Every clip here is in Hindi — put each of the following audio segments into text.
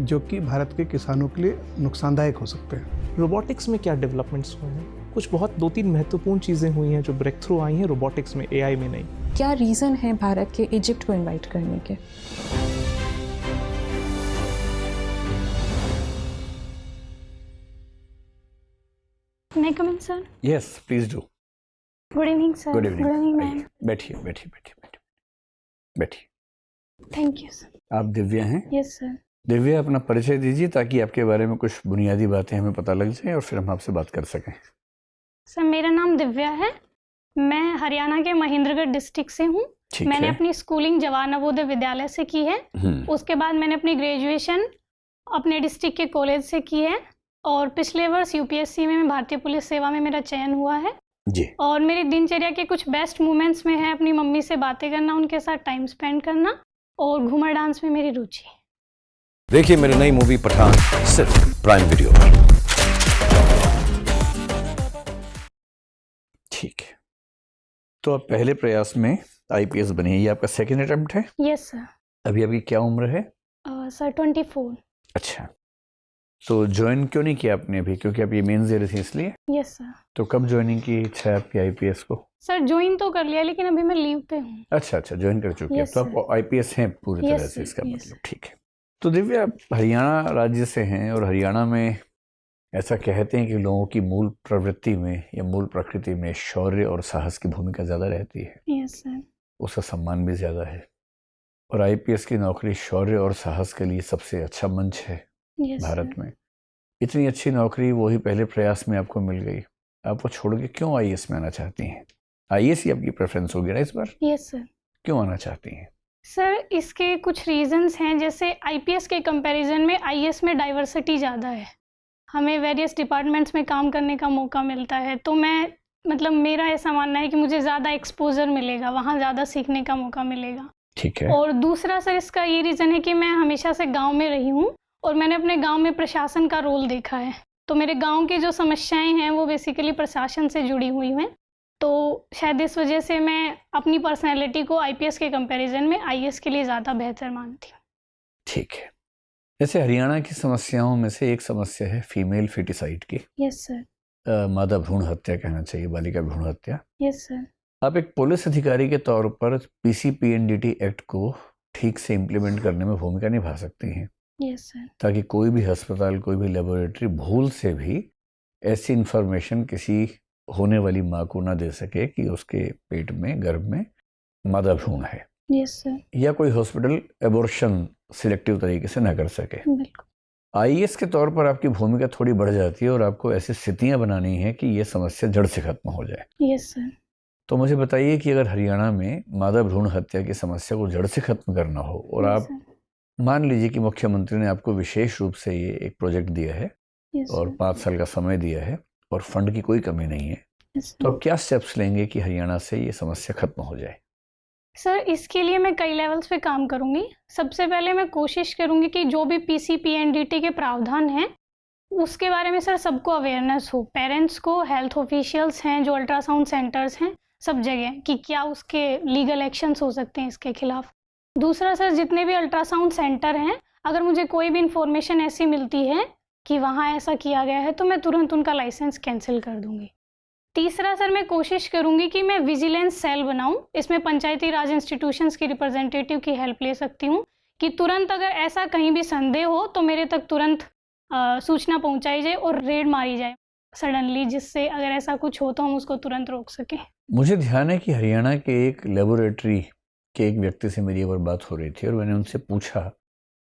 जो कि भारत के किसानों के लिए नुकसानदायक हो सकते हैं। रोबोटिक्स में क्या डेवलपमेंट्स हुए हैं? कुछ बहुत 2-3 महत्वपूर्ण चीज़ें हुई हैं जो ब्रेक थ्रू आई हैं रोबोटिक्स में, एआई में नहीं। क्या रीज़न है भारत के इजिप्ट को इनवाइट करने के? May I come in, sir? Yes, please do. Good evening, sir. Good evening. Good evening, ma'am. आइए, बैठिए। Thank you, sir. आप दिव्या हैं? Yes, sir. दिव्या, अपना परिचय दीजिए ताकि आपके बारे में कुछ बुनियादी बातें हमें पता लग जाएं और फिर हम आपसे बात कर सकें। सर, मेरा नाम दिव्या है। मैं हरियाणा के महेंद्रगढ़ डिस्ट्रिक्ट से हूँ। मैंने अपनी स्कूलिंग जवाहर नवोदय विद्यालय से की है। उसके बाद मैंने अपनी ग्रेजुएशन अपने डिस्ट्रिक्ट के कॉलेज से की है और पिछले वर्ष यूपीएससी में भारतीय पुलिस सेवा में मेरा चयन हुआ है जी। और मेरी दिनचर्या के कुछ बेस्ट मोमेंट्स में है अपनी मम्मी से बातें करना, उनके साथ टाइम स्पेंड करना और घूमर डांस में मेरी रुचि। देखिए मेरी नई मूवी पठान सिर्फ प्राइम वीडियो पर। ठीक है, तो आप पहले प्रयास में आईपीएस बनी है, ये आपका सेकेंड अटेम्प्ट है? Yes sir. अभी आपकी क्या उम्र है? सर 24। अच्छा, तो ज्वाइन क्यों नहीं किया आपने अभी? क्योंकि आप ये मेंस दे रही थी इसलिए? Yes sir. तो कब ज्वाइनिंग की इच्छा है आपकी आईपीएस को? सर ज्वाइन तो कर लिया लेकिन अभी मैं लीव पे हूँ। अच्छा, ज्वाइन कर चुके हैं, Yes, तो आप आईपीएस हैं पूरी तरह से, इसका yes. मतलब ठीक है। तो दिव्या, आप हरियाणा राज्य से हैं और हरियाणा में ऐसा कहते हैं कि लोगों की मूल प्रवृत्ति में या मूल प्रकृति में शौर्य और साहस की भूमिका ज़्यादा रहती है। Yes sir. उसका सम्मान भी ज़्यादा है और आईपीएस की नौकरी शौर्य और साहस के लिए सबसे अच्छा मंच है भारत में। इतनी अच्छी नौकरी वही पहले प्रयास में आपको मिल गई, आपको छोड़ के क्यों आईएएस में आना चाहती हैं? आईएएस ही आपकी प्रेफरेंस होगी ना इस बार? Yes sir. क्यों आना चाहती हैं? सर इसके कुछ रीजंस हैं, जैसे आईपीएस के कंपैरिजन में आईएएस में डाइवर्सिटी ज़्यादा है, हमें वेरियस डिपार्टमेंट्स में काम करने का मौका मिलता है, तो मेरा ऐसा मानना है कि मुझे ज़्यादा एक्सपोजर मिलेगा, वहाँ ज़्यादा सीखने का मौका मिलेगा। ठीक है। और दूसरा सर इसका ये रीज़न है कि मैं हमेशा से गाँव में रही हूँ और मैंने अपने गाँव में प्रशासन का रोल देखा है, तो मेरे गाँव की जो समस्याएँ हैं वो बेसिकली प्रशासन से जुड़ी हुई हैं, तो शायद इस वजह से मैं अपनी पर्सनैलिटी को आईपीएस के कंपैरिजन में आईएएस के लिए ज़्यादा बेहतर मानती हूँ। ठीक है, जैसे हरियाणा की समस्याओं में से एक समस्या है फीमेल फिटिसाइड की। Yes sir. मादा भ्रूण हत्या कहना चाहिए, बालिका भ्रूण हत्या। Yes sir. आप एक पुलिस अधिकारी के तौर पर पीसीपीएनडीटी एक्ट को ठीक से इम्प्लीमेंट करने में भूमिका निभा सकती हैं। Yes sir. ताकि कोई भी अस्पताल, कोई भी लेबोरेटरी भूल से भी ऐसी इंफॉर्मेशन किसी होने वाली माँ को ना दे सके कि उसके पेट में, गर्भ में मादा भ्रूण है। Yes sir. या कोई हॉस्पिटल एबॉर्शन सिलेक्टिव तरीके से ना कर सके। बिल्कुल। आईएएस के तौर पर आपकी भूमिका थोड़ी बढ़ जाती है और आपको ऐसी स्थितियां बनानी है कि ये समस्या जड़ से खत्म हो जाए। Yes sir. तो मुझे बताइए कि अगर हरियाणा में मादा भ्रूण हत्या की समस्या को जड़ से खत्म करना हो और आप मान लीजिए कि मुख्यमंत्री ने आपको विशेष रूप से ये एक प्रोजेक्ट दिया है और 5 साल का समय दिया है और फंड की कोई कमी नहीं है, तो आप क्या स्टेप्स लेंगे कि हरियाणा से ये समस्या खत्म हो जाए? सर इसके लिए मैं कई लेवल्स पे काम करूंगी। सबसे पहले मैं कोशिश करूंगी कि जो भी पीसीपीएनडीटी के प्रावधान हैं उसके बारे में सर सबको अवेयरनेस हो, पेरेंट्स को, हेल्थ ऑफिशियल्स हैं, जो अल्ट्रासाउंड सेंटर्स हैं, सब जगह, कि क्या उसके लीगल एक्शंस हो सकते हैं इसके खिलाफ। दूसरा सर, जितने भी अल्ट्रासाउंड सेंटर हैं, अगर मुझे कोई भी इंफॉर्मेशन ऐसी मिलती है कि वहाँ ऐसा किया गया है तो मैं तुरंत उनका लाइसेंस कैंसिल कर दूंगी। तीसरा सर, मैं कोशिश करूंगी कि मैं विजिलेंस सेल बनाऊं, इसमें पंचायती राज इंस्टीट्यूशंस की रिप्रेजेंटेटिव की हेल्प ले सकती हूं कि तुरंत अगर ऐसा कहीं भी संदेह हो तो मेरे तक तुरंत सूचना पहुंचाई जाए और रेड मारी जाए सडनली, जिससे अगर ऐसा कुछ हो तो हम उसको तुरंत रोक सकें। मुझे ध्यान है कि हरियाणा के एक लेबोरेटरी के एक व्यक्ति से मेरी एक बार बात हो रही थी और मैंने उनसे पूछा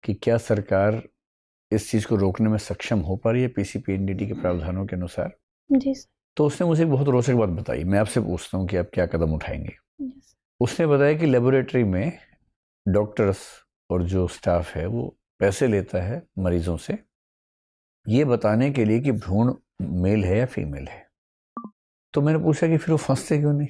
कि क्या सरकार इस चीज़ को रोकने में सक्षम हो पा रही है पीसीपीएनडीटी के प्रावधानों के अनुसार? जी सर। तो उसने मुझे बहुत रोचक बात बताई, मैं आपसे पूछता हूँ कि आप क्या कदम उठाएंगे। Yes. उसने बताया कि लेबोरेटरी में डॉक्टर्स और जो स्टाफ है वो पैसे लेता है मरीजों से ये बताने के लिए कि भ्रूण मेल है या फीमेल है। तो मैंने पूछा कि फिर वो फंसते क्यों नहीं?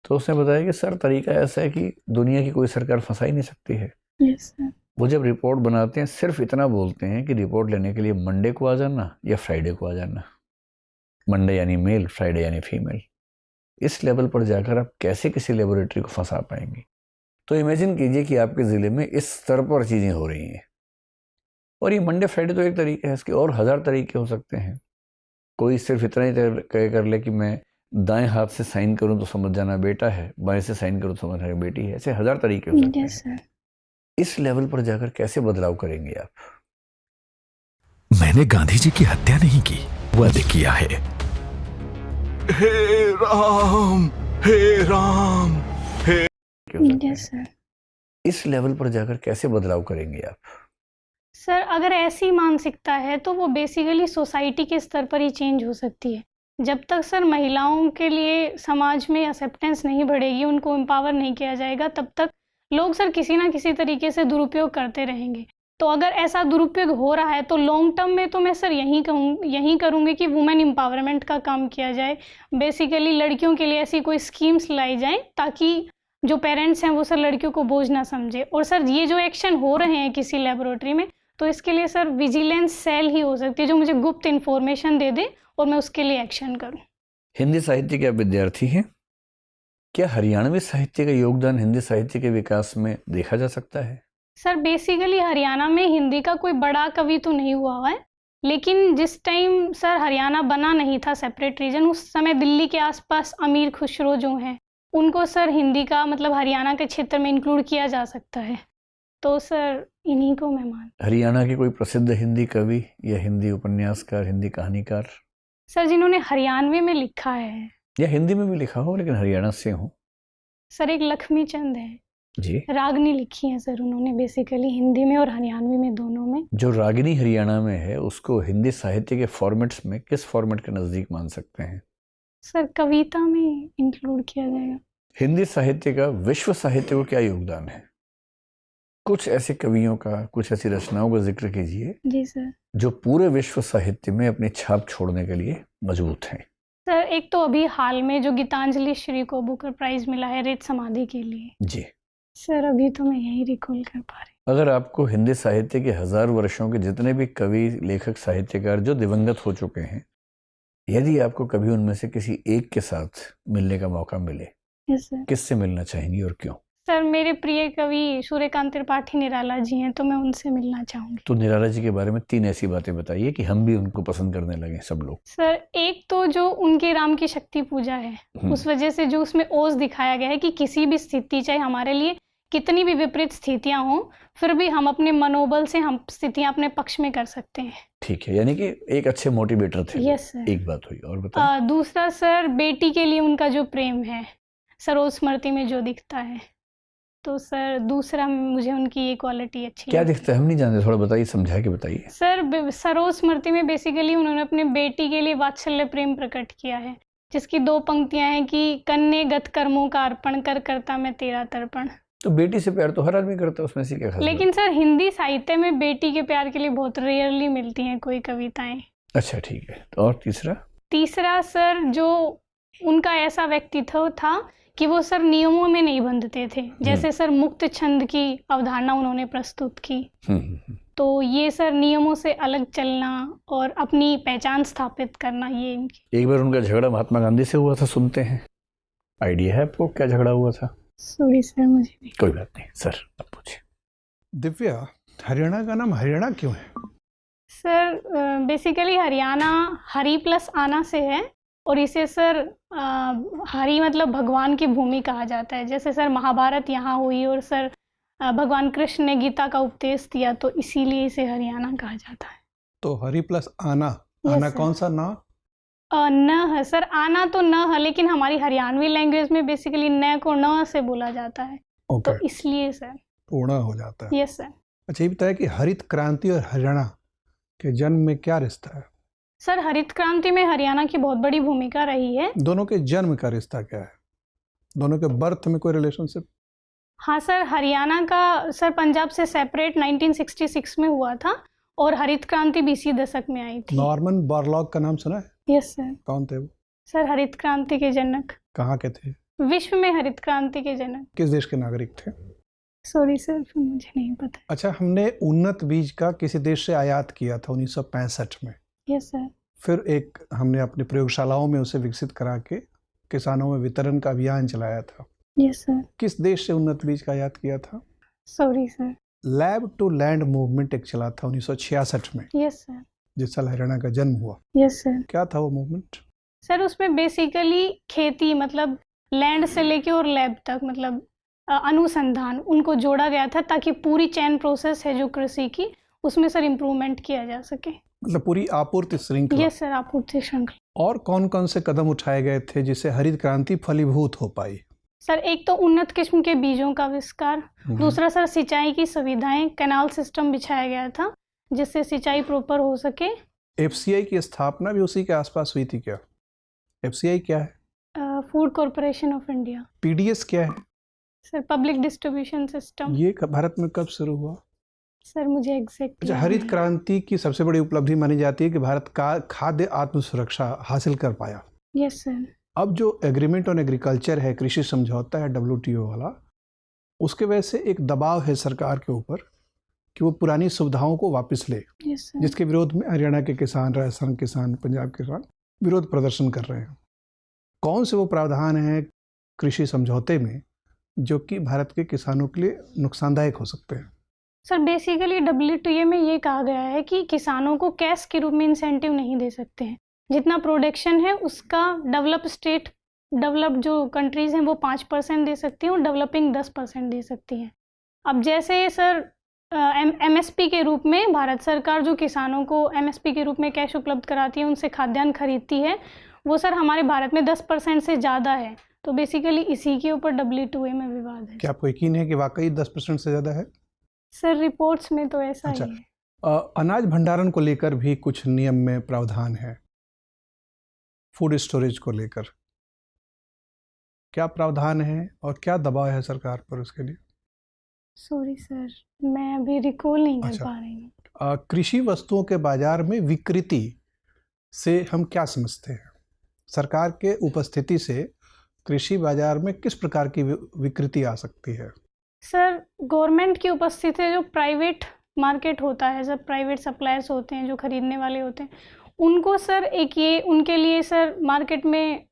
तो उसने बताया कि सर तरीका ऐसा है कि दुनिया की कोई सरकार फंसा ही नहीं सकती है। Yes, sir. वो जब रिपोर्ट बनाते हैं सिर्फ इतना बोलते हैं कि रिपोर्ट लेने के लिए मंडे को आ जाना या फ्राइडे को आ जाना। मंडे यानी मेल, फ्राइडे यानी फीमेल। इस लेवल पर जाकर आप कैसे किसी लेबोरेटरी को फंसा पाएंगे? तो इमेजिन कीजिए कि आपके ज़िले में इस स्तर पर चीज़ें हो रही हैं और ये मंडे फ्राइडे तो एक तरीका है, इसके और 1000 तरीके हो सकते हैं। कोई सिर्फ इतना ही कर ले कि मैं दाएं हाथ से साइन करूं तो समझ जाना बेटा है, बाएं से साइन करूं तो समझ जाना बेटी है। ऐसे 1000 तरीके हो सकते यस हैं। सर। इस लेवल पर जाकर कैसे बदलाव करेंगे आप? मैंने गांधी जी की हत्या नहीं की, वध किया है। हे राम, हे राम, हे। Yes sir. इस लेवल पर जाकर कैसे बदलाव करेंगे आप? सर अगर ऐसी मानसिकता है तो वो बेसिकली सोसाइटी के स्तर पर ही चेंज हो सकती है। जब तक सर महिलाओं के लिए समाज में एक्सेप्टेंस नहीं बढ़ेगी, उनको एम्पावर नहीं किया जाएगा, तब तक लोग सर किसी ना किसी तरीके से दुरुपयोग करते रहेंगे। तो अगर ऐसा दुरुपयोग हो रहा है तो लॉन्ग टर्म में तो मैं सर यही करूँगी कि वुमेन एम्पावरमेंट का काम किया जाए। बेसिकली लड़कियों के लिए ऐसी कोई स्कीम्स लाई जाएँ ताकि जो पेरेंट्स हैं वो सर लड़कियों को बोझ ना समझे। और सर ये जो एक्शन हो रहे हैं किसी लेबोरेटरी में, तो इसके लिए सर विजिलेंस सेल ही हो सकती है जो मुझे गुप्त इन्फॉर्मेशन दे दे और मैं उसके लिए एक्शन करूं। हिंदी साहित्य के आप विद्यार्थी हैं, क्या हरियाणवी साहित्य का योगदान हिंदी साहित्य के विकास में देखा जा सकता है? सर बेसिकली हरियाणा में हिंदी का कोई बड़ा कवि तो नहीं हुआ है, लेकिन जिस टाइम सर हरियाणा बना नहीं था सेपरेट रीजन, उस समय दिल्ली के आसपास अमीर खुसरो जो हैं उनको सर हिंदी का मतलब हरियाणा के क्षेत्र में इंक्लूड किया जा सकता है। तो सर इन्हीं को मैं मान। हरियाणा के कोई प्रसिद्ध हिंदी कवि या हिंदी उपन्यासकार, हिंदी कहानीकार? सर जिन्होंने हरियाणवी में लिखा है या हिंदी में भी लिखा हो लेकिन हरियाणा से हो? सर एक लक्ष्मी चंद है जी। रागनी लिखी है सर उन्होंने, बेसिकली हिंदी में और हरियाणवी में दोनों में। जो रागिनी हरियाणा में है उसको हिंदी साहित्य के फॉर्मेट्स में किस फॉर्मेट के नज़दीक मान सकते हैं? सर कविता में इंक्लूड किया जाएगा। हिंदी साहित्य का विश्व साहित्य को क्या योगदान है? कुछ ऐसे कवियों का, कुछ ऐसी रचनाओं का जिक्र कीजिए जी सर। जो पूरे विश्व साहित्य में अपनी छाप छोड़ने के लिए मजबूत हैं। सर एक तो अभी हाल में जो गीतांजलि श्री को बुकर प्राइज मिला है रेत समाधि के लिए। जी सर अभी तो मैं यही रिकॉल कर पा रही। अगर आपको हिंदी साहित्य के 1000 वर्षों के जितने भी कवि, लेखक, साहित्यकार जो दिवंगत हो चुके हैं, यदि आपको कभी उनमें से किसी एक के साथ मिलने का मौका मिले, यस सर। किससे मिलना चाहेंगी और क्यों? सर मेरे प्रिय कवि सूर्यकांत त्रिपाठी निराला जी हैं, तो मैं उनसे मिलना चाहूँगी। तो निराला जी के बारे में 3 ऐसी बातें बताइए कि हम भी उनको पसंद करने लगे सब लोग। सर एक तो जो उनके राम की शक्ति पूजा है, उस वजह से जो उसमें ओज दिखाया गया है कि किसी भी स्थिति, चाहे हमारे लिए कितनी भी विपरीत स्थितियां हों, फिर भी हम अपने मनोबल से हम स्थितियां अपने पक्ष में कर सकते हैं। ठीक है, यानी कि एक अच्छे मोटिवेटर थे। Yes sir. एक बात हुई, और बताइए। दूसरा सर बेटी के लिए उनका जो प्रेम है सरोज स्मृति में जो दिखता है, तो सर दूसरा मुझे उनकी ये क्वालिटी अच्छी क्या लगती दिखता है? हम नहीं जानते, थोड़ा बताइए, समझा के बताइए। सर सरोज स्मृति में बेसिकली उन्होंने अपने बेटी के लिए वात्सल्य प्रेम प्रकट किया है, जिसकी 2 पंक्तियां हैं कि कन्ने गत कर्मों का अर्पण कर करता मैं तेरा तर्पण। तो बेटी से प्यार तो हर आदमी करता है, उसमें से क्या खास लेकिन सर हिंदी साहित्य में बेटी के प्यार के लिए बहुत रेयरली मिलती हैं कोई कविताएं। अच्छा ठीक है, तो और तीसरा सर जो उनका ऐसा व्यक्तित्व था कि वो सर नियमों में नहीं बंधते थे, जैसे सर मुक्त छंद की अवधारणा उन्होंने प्रस्तुत की। तो ये सर नियमों से अलग चलना और अपनी पहचान स्थापित करना, ये इनकी। एक बार उनका झगड़ा महात्मा गांधी से हुआ था, सुनते हैं। आइडिया है आपको क्या झगड़ा हुआ था? सॉरी सर, मुझे नहीं। कोई बात नहीं सर, आप पूछिए। दिव्या, हरियाणा का नाम हरियाणा क्यों है? Sir basically Haryana Hari plus आना से है, और इसे सर हरि मतलब भगवान की भूमि कहा जाता है। जैसे सर महाभारत यहाँ हुई और सर भगवान कृष्ण ने गीता का उपदेश दिया, तो इसीलिए इसे हरियाणा कहा जाता है। तो हरि प्लस आना, Yes, आना sir. कौन सा ना? न है सर, आना तो न है, लेकिन हमारी हरियाणवी लैंग्वेज में बेसिकली न को न से बोला जाता है। ओके, तो इसलिए सर। पूर्ण हो जाता है। Yes sir. अच्छा, ये बताया कि हरित क्रांति और हरियाणा के जन्म में क्या रिश्ता है? सर हरित क्रांति में हरियाणा की बहुत बड़ी भूमिका रही है। दोनों के जन्म का रिश्ता क्या है? दोनों के बर्थ में कोई रिलेशनशिप? हाँ सर, हरियाणा का सर पंजाब से सेपरेट 1966 में हुआ था, और हरित क्रांति 20वीं दशक में आई थी। नॉर्मन बोरलॉग का नाम सुना है? Yes sir. कौन थे वो? सर हरित क्रांति के जनक। कहाँ के थे? विश्व में हरित क्रांति के जनक। किस देश के नागरिक थे? सॉरी सर, मुझे नहीं पता। अच्छा, हमने उन्नत बीज का किसी देश से आयात किया था 1965 में। Yes sir. फिर एक हमने अपनी प्रयोगशालाओं में उसे विकसित करा के किसानों में वितरण का अभियान चलाया था। Yes sir. किस देश से उन्नत बीज का आयात किया था? Sorry sir. Lab to land movement एक चला था 1966 में, यस सर। जिस साल हरियाणा का जन्म हुआ। Yes sir. क्या था वो मूवमेंट? सर उसमें बेसिकली खेती मतलब लैंड से लेके और लैब तक मतलब अनुसंधान उनको जोड़ा गया था ताकि पूरी चेन प्रोसेस है जो कृषि की उसमें सर इम्प्रूवमेंट किया जा सके। मतलब पूरी आपूर्ति श्रृंखला। यस सर, आपूर्ति श्रृंखला। और कौन कौन से कदम उठाए गए थे जिससे हरित क्रांति फलीभूत हो पाई? सर एक तो उन्नत किस्म के बीजों का आविष्कार, दूसरा सर सिंचाई की सुविधाएं, कैनाल सिस्टम बिछाया गया था जिससे सिंचाई प्रॉपर हो सके। एफसीआई की स्थापना भी उसी के आसपास हुई थी क्या? एफसीआई क्या है? Food corporation of India. PDS क्या है? Sir public distribution system. ये भारत में कब शुरू हुआ? सर मुझे एग्जैक्ट। अच्छा, हरित क्रांति की सबसे बड़ी उपलब्धि मानी जाती है कि भारत का खाद्य आत्मसुरक्षा हासिल कर पाया। Yes sir. अब जो एग्रीमेंट ऑन एग्रीकल्चर है, कृषि समझौता है WTO वाला, उसके वजह से एक दबाव है सरकार के ऊपर कि वो पुरानी सुविधाओं को वापस ले। Yes sir. जिसके विरोध में हरियाणा के किसान, राजस्थान किसान, पंजाब के किसान विरोध प्रदर्शन कर रहे हैं। कौन से वो प्रावधान हैं कृषि समझौते में जो कि भारत के किसानों के लिए नुकसानदायक हो सकते हैं? सर बेसिकली WTO में ये कहा गया है कि किसानों को कैश के रूप में इंसेंटिव नहीं दे सकते हैं। जितना प्रोडक्शन है उसका डेवलप्ड जो कंट्रीज़ हैं वो 5% दे सकती हैं और डेवलपिंग 10% दे सकती हैं। अब जैसे सर MSP के रूप में भारत सरकार जो किसानों को MSP के रूप में कैश उपलब्ध कराती है, उनसे खाद्यान्न खरीदती है, वो सर हमारे भारत में 10% से ज़्यादा है। तो बेसिकली इसी के ऊपर WTO में विवाद है। क्या आपको यकीन है कि वाकई 10% से ज़्यादा है? सर रिपोर्ट्स में तो ऐसा ही है। अनाज भंडारण को लेकर भी कुछ नियम में प्रावधान है, फूड स्टोरेज को लेकर क्या प्रावधान है और क्या दबाव है सरकार पर उसके लिए? सॉरी सर, मैं अभी रिकॉल नहीं कर अच्छा। पा रही हूँ। कृषि वस्तुओं के बाजार में विकृति से हम क्या समझते हैं? सरकार के उपस्थिति से कृषि बाजार में किस प्रकार की विकृति आ सकती है? सर गवर्नमेंट की उपस्थिति है, जो प्राइवेट मार्केट होता है, जब प्राइवेट सप्लायर्स होते हैं जो खरीदने वाले होते हैं, उनको सर एक ये उनके लिए सर मार्केट में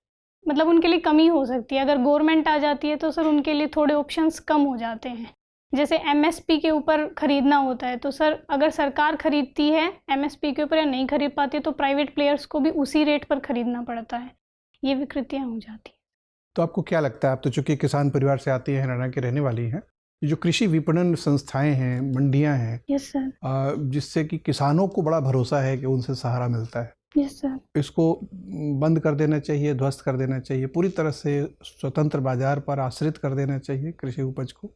मतलब उनके लिए कमी हो सकती है। अगर गवर्नमेंट आ जाती है तो सर उनके लिए थोड़े ऑप्शंस कम हो जाते हैं। जैसे MSP के ऊपर खरीदना होता है तो सर अगर सरकार खरीदती है MSP के ऊपर या नहीं खरीद पाती तो प्राइवेट प्लेयर्स को भी उसी रेट पर खरीदना पड़ता है। ये विकृतियाँ हो जाती हैं। तो आपको क्या लगता है, आप तो चूंकि किसान परिवार से आती हैं, हरियाणा की रहने वाली हैं, जो कृषि विपणन संस्थाएं हैं, मंडियां हैं, यस सर। जिससे कि किसानों को बड़ा भरोसा है कि उनसे सहारा मिलता है, यस सर। इसको बंद कर देना चाहिए, ध्वस्त कर देना चाहिए, पूरी तरह से स्वतंत्र बाजार पर आश्रित कर देना चाहिए कृषि उपज को?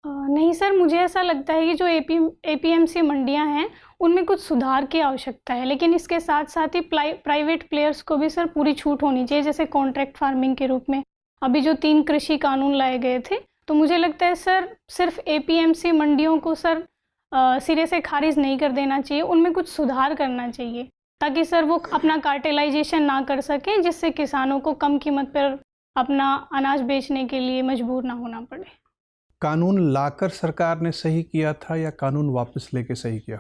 नहीं सर, मुझे ऐसा लगता है कि जो APMC मंडियां हैं उनमें कुछ सुधार की आवश्यकता है, लेकिन इसके साथ साथ ही प्राइवेट प्लेयर्स को भी सर पूरी छूट होनी चाहिए। जैसे कॉन्ट्रैक्ट फार्मिंग के रूप में अभी जो 3 कृषि कानून लाए गए थे, तो मुझे लगता है सर सिर्फ APMC मंडियों को सर सिरे से खारिज नहीं कर देना चाहिए, उनमें कुछ सुधार करना चाहिए ताकि सर वो अपना कार्टेलाइजेशन ना कर सकें, जिससे किसानों को कम कीमत पर अपना अनाज बेचने के लिए मजबूर ना होना पड़े। कानून लाकर सरकार ने सही किया था या कानून वापस लेके सही किया?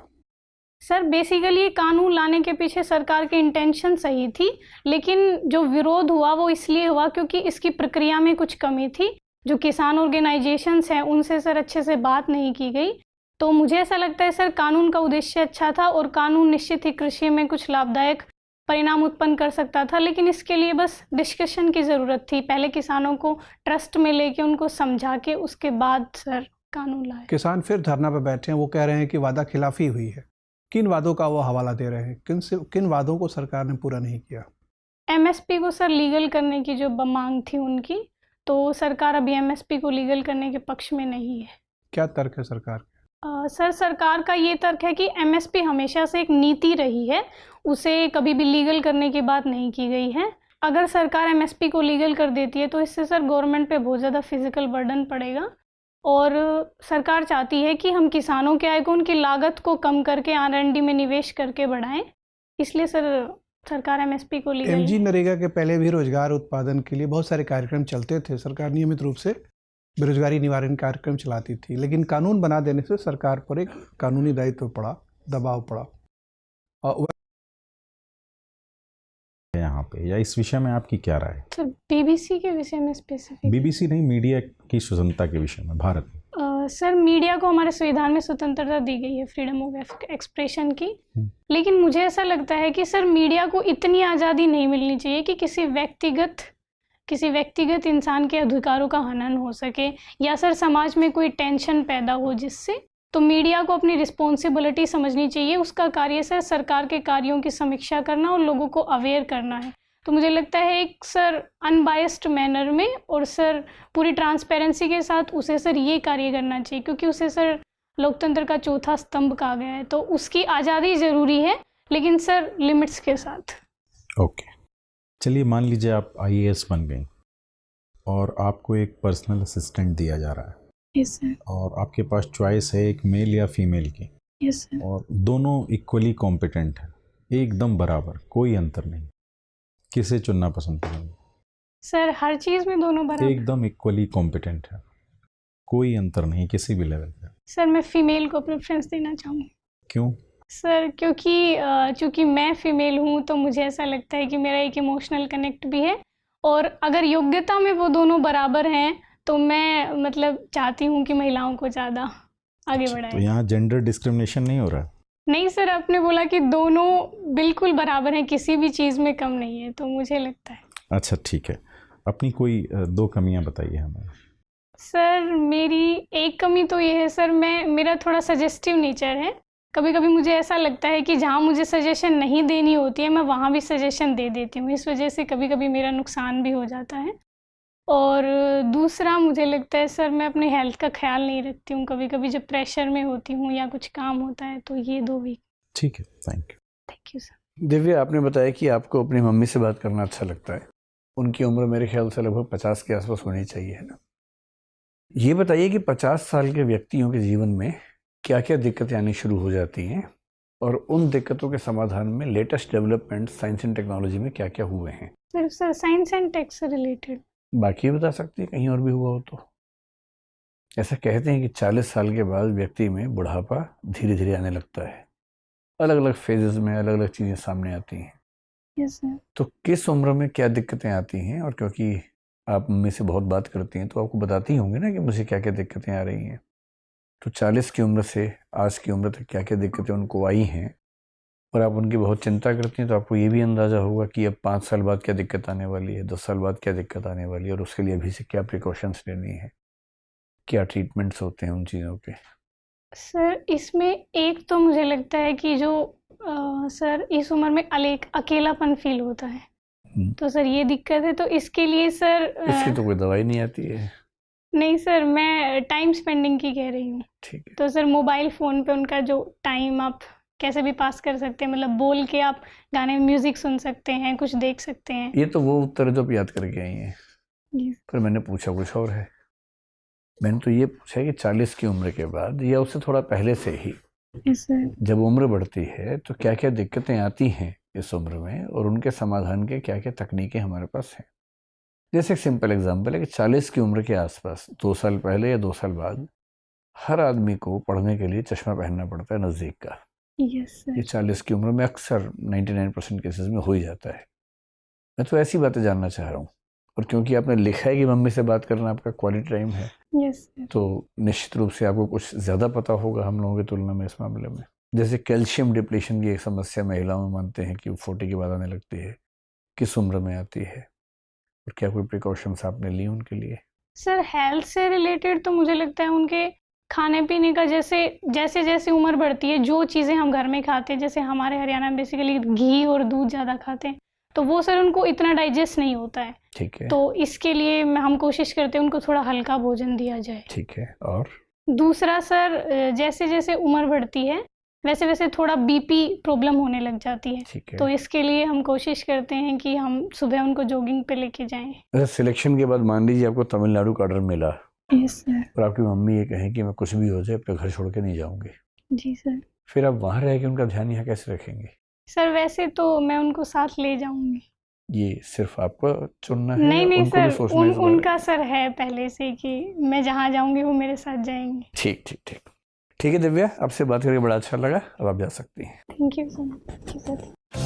सर बेसिकली ये कानून लाने के पीछे सरकार की इंटेंशन सही थी, लेकिन जो विरोध हुआ वो इसलिए हुआ क्योंकि इसकी प्रक्रिया में कुछ कमी थी। जो किसान ऑर्गेनाइजेशंस हैं उनसे सर अच्छे से बात नहीं की गई। तो मुझे ऐसा लगता है सर कानून का उद्देश्य अच्छा था और कानून निश्चित ही कृषि में कुछ लाभदायक परिणाम उत्पन्न कर सकता था, लेकिन इसके लिए बस डिस्कशन की ज़रूरत थी। पहले किसानों को ट्रस्ट में लेके उनको समझा के उसके बाद सर कानून लाए। किसान फिर धरना पर बैठे हैं, वो कह रहे हैं कि वादा खिलाफी हुई है। किन वादों का वो हवाला दे रहे हैं? किन वादों को सरकार ने पूरा नहीं किया? MSP को सर लीगल करने की जो मांग थी उनकी, तो सरकार अभी MSP को लीगल करने के पक्ष में नहीं है। क्या तर्क है सरकार का? सर सरकार का ये तर्क है कि MSP हमेशा से एक नीति रही है, उसे कभी भी लीगल करने की बात नहीं की गई है। अगर सरकार MSP को लीगल कर देती है तो इससे सर गवर्नमेंट पे बहुत ज़्यादा फिजिकल बर्डन पड़ेगा और सरकार चाहती है कि हम किसानों के आय को, उनकी लागत को कम करके R&D में निवेश करके बढ़ाएं। इसलिए सर सरकार MSP को लीगल। MG नरेगा के पहले भी रोजगार उत्पादन के लिए बहुत सारे कार्यक्रम चलते थे। सरकार नियमित रूप से बेरोजगारी निवारण कार्यक्रम चलाती थी, लेकिन कानून बना देने से सरकार पर एक कानूनी दायित्व पड़ा, दबाव पड़ा। यहाँ पे या इस विषय में आपकी क्या राय है? सर BBC के विषय में स्पेसिफिक? BBC नहीं, मीडिया की स्वतंत्रता के विषय में भारत में। सर मीडिया को हमारे संविधान में स्वतंत्रता दी गई है फ्रीडम ऑफ एक्सप्रेशन की, लेकिन मुझे ऐसा लगता है कि सर मीडिया को इतनी आज़ादी नहीं मिलनी चाहिए कि किसी व्यक्तिगत इंसान के अधिकारों का हनन हो सके या सर समाज में कोई टेंशन पैदा हो जिससे। तो मीडिया को अपनी रिस्पॉन्सिबिलिटी समझनी चाहिए। उसका कार्य सर सरकार के कार्यों की समीक्षा करना और लोगों को अवेयर करना है। तो मुझे लगता है एक सर अनबायस्ड मैनर में और सर पूरी ट्रांसपेरेंसी के साथ उसे सर ये कार्य करना चाहिए, क्योंकि उसे सर लोकतंत्र का चौथा स्तंभ कहा गया है। तो उसकी आज़ादी ज़रूरी है, लेकिन सर लिमिट्स के साथ। ओके, चलिए मान लीजिए आप IAS बन गई और आपको एक पर्सनल असिस्टेंट दिया जा रहा है। Yes sir. और आपके पास चॉइस है एक मेल या फीमेल की। Yes sir. और दोनों इक्वली कॉम्पिटेंट हैं, एकदम बराबर, कोई अंतर नहीं। किसे चुनना पसंद करेंगे? सर हर चीज़ में दोनों बराबर। एकदम इक्वली कॉम्पिटेंट है, कोई अंतर नहीं किसी भी लेवल पे। सर मैं फीमेल को प्रेफरेंस देना चाहूँगी। क्यों? सर क्योंकि मैं फीमेल हूँ तो मुझे ऐसा लगता है कि मेरा एक इमोशनल कनेक्ट भी है, और अगर योग्यता में वो दोनों बराबर हैं तो मैं मतलब चाहती हूँ कि महिलाओं को ज़्यादा आगे बढ़ाएं। तो यहाँ जेंडर डिस्क्रिमिनेशन नहीं हो रहा? नहीं सर, आपने बोला कि दोनों बिल्कुल बराबर हैं, किसी भी चीज़ में कम नहीं है, तो मुझे लगता है। अच्छा ठीक है, अपनी कोई 2 कमियाँ बताइए हमें। सर मेरी एक कमी तो ये है सर, मेरा थोड़ा सजेस्टिव नेचर है। कभी कभी मुझे ऐसा लगता है कि जहाँ मुझे सजेशन नहीं देनी होती है मैं वहाँ भी सजेशन दे देती हूँ, इस वजह से कभी कभी मेरा नुकसान भी हो जाता है। और दूसरा मुझे लगता है सर मैं अपने हेल्थ का ख्याल नहीं रखती हूँ, कभी कभी जब प्रेशर में होती हूँ या कुछ काम होता है, तो ये 2 वीक। ठीक है, थैंक यू सर। दिव्या, आपने बताया कि आपको अपनी मम्मी से बात करना अच्छा लगता है। उनकी उम्र मेरे ख्याल से लगभग 50 के आसपास होनी चाहिए, है ना? ये बताइए कि 50 साल के व्यक्तियों के जीवन में क्या क्या दिक्कतें आनी शुरू हो जाती हैं, और उन दिक्कतों के समाधान में latest development science and technology में क्या क्या हुए हैं? सिर्फ सर साइंस एंड टेक से रिलेटेड? बाकी बता सकती है, कहीं और भी हुआ हो तो। ऐसा कहते हैं कि 40 साल के बाद व्यक्ति में बुढ़ापा धीरे धीरे आने लगता है, अलग अलग फेजेस में अलग अलग चीज़ें सामने आती हैं। Yes sir. तो किस उम्र में क्या दिक्कतें आती हैं? और क्योंकि आप मम्मी से बहुत बात करती हैं तो आपको बताती होंगी ना कि मुझे क्या क्या दिक्कतें आ रही हैं। तो 40 की उम्र से आज की उम्र तक क्या क्या दिक्कतें उनको आई हैं, और आप उनकी बहुत चिंता करती हैं, तो आपको ये भी अंदाज़ा होगा कि अब 5 साल बाद क्या दिक्कत आने वाली है, 10 साल बाद क्या दिक्कत आने वाली है, और उसके लिए अभी से क्या प्रिकॉशंस लेनी है, क्या ट्रीटमेंट्स होते हैं उन चीज़ों के। सर इसमें एक तो मुझे लगता है कि जो सर इस उम्र में अकेलापन फील होता है, तो सर ये दिक्कत है। तो इसके लिए सर इसकी तो कोई दवाई नहीं आती है। नहीं सर, मैं टाइम स्पेंडिंग की कह रही हूँ। ठीक है। तो सर मोबाइल फ़ोन पे उनका जो टाइम आप कैसे भी पास कर सकते हैं, मतलब बोल के आप गाने म्यूज़िक सुन सकते हैं, कुछ देख सकते हैं। ये तो वो उत्तर जो आप याद करके आई हैं, पर मैंने पूछा कुछ और है। मैंने तो ये पूछा है कि 40 की उम्र के बाद या उससे थोड़ा पहले से ही जब उम्र बढ़ती है तो क्या क्या दिक्कतें आती हैं इस उम्र में, और उनके समाधान के क्या क्या तकनीकें हमारे पास हैं। जैसे एक सिंपल एग्जांपल है कि 40 की उम्र के आसपास 2 साल पहले या 2 साल बाद हर आदमी को पढ़ने के लिए चश्मा पहनना पड़ता है नज़दीक का। ये 40 की उम्र में अक्सर 99% केसेस में हो ही जाता है। मैं तो ऐसी बातें जानना चाह रहा हूँ, और क्योंकि आपने लिखा है कि मम्मी से बात करना आपका क्वालिटी टाइम है, तो निश्चित रूप से आपको कुछ ज़्यादा पता होगा हम लोगों की तुलना में इस मामले में। जैसे कैल्शियम डिप्लीशन की एक समस्या महिलाओं में मानते हैं कि 40 के बाद आने लगती है, किस उम्र में आती है, और क्या कोई प्रिकॉशंस आपने ली उनके लिए? सर हेल्थ से रिलेटेड तो मुझे लगता है उनके खाने पीने का, जैसे जैसे उम्र बढ़ती है जो चीज़ें हम घर में खाते हैं, जैसे हमारे हरियाणा में बेसिकली घी और दूध ज़्यादा खाते हैं, तो वो सर उनको इतना डाइजेस्ट नहीं होता है। ठीक है। तो इसके लिए हम कोशिश करते हैं उनको थोड़ा हल्का भोजन दिया जाए। ठीक है। और दूसरा सर, जैसे जैसे उम्र बढ़ती है वैसे वैसे थोड़ा बीपी प्रॉब्लम होने लग जाती है। ठीक है। तो इसके लिए हम कोशिश करते हैं कि हम सुबह उनको जॉगिंग पे लेके जाएं। अच्छा, सिलेक्शन के बाद मान लीजिए आपको तमिलनाडु का ऑर्डर मिला, यस सर। और आपकी मम्मी ये कहें कि मैं कुछ भी हो जाए अपने घर छोड़ के नहीं जाऊंगी, जी सर। फिर आप वहाँ रह के उनका ध्यान यहाँ कैसे रखेंगे? सर वैसे तो मैं उनको साथ ले जाऊंगी। ये सिर्फ आपको चुनना है? नहीं नहीं उनको भी सर, सोचना है इस बारे में? उनका सर है पहले से कि मैं जहाँ जाऊंगी वो मेरे साथ जाएंगे। ठीक ठीक ठीक ठीक है दिव्या, आपसे बात करके बड़ा अच्छा लगा, अब आप जा सकती हैं। Thank you sir.